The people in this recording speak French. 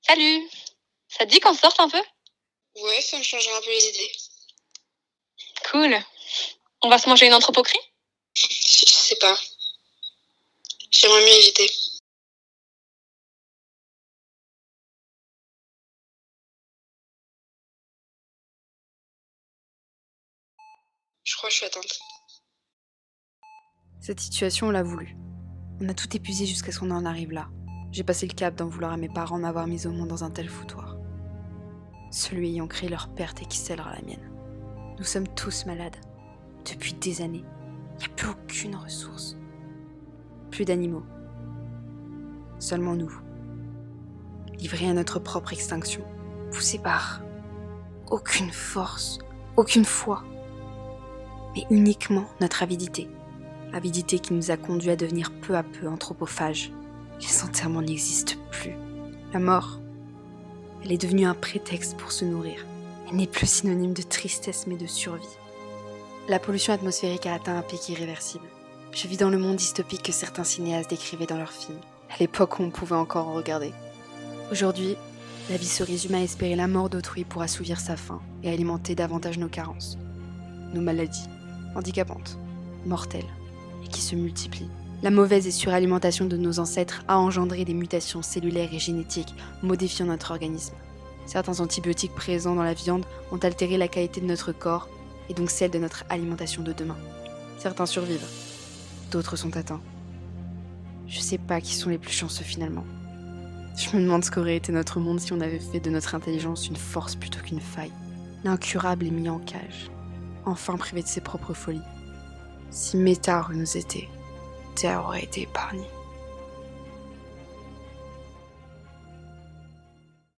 Salut! Ça te dit qu'on sorte un peu? Ouais, ça me changerait un peu les idées. Cool. On va se manger une entrepôt-crie? Je sais pas. J'aimerais mieux éviter. Je crois que je suis atteinte. Cette situation, on l'a voulu. On a tout épuisé jusqu'à ce qu'on en arrive là. J'ai passé le cap d'en vouloir à mes parents m'avoir mise au monde dans un tel foutoir. Celui ayant créé leur perte et qui scellera la mienne. Nous sommes tous malades. Depuis des années. Il n'y a plus aucune ressource. Plus d'animaux. Seulement nous. Livrés à notre propre extinction. Poussés par aucune force, aucune foi. Mais uniquement notre avidité. Avidité qui nous a conduits à devenir peu à peu anthropophages. Les enterrements n'existent plus. La mort, elle est devenue un prétexte pour se nourrir. Elle n'est plus synonyme de tristesse mais de survie. La pollution atmosphérique a atteint un pic irréversible. Je vis dans le monde dystopique que certains cinéastes décrivaient dans leurs films, à l'époque où on pouvait encore en regarder. Aujourd'hui, la vie se résume à espérer la mort d'autrui pour assouvir sa faim et alimenter davantage nos carences. Nos maladies, handicapantes, mortelles, et qui se multiplient. La mauvaise et suralimentation de nos ancêtres a engendré des mutations cellulaires et génétiques, modifiant notre organisme. Certains antibiotiques présents dans la viande ont altéré la qualité de notre corps, et donc celle de notre alimentation de demain. Certains survivent, d'autres sont atteints. Je sais pas qui sont les plus chanceux finalement. Je me demande ce qu'aurait été notre monde si on avait fait de notre intelligence une force plutôt qu'une faille. L'incurable est mis en cage, enfin privé de ses propres folies. Si Méta aurait nous été, Terre aurait été épargnée.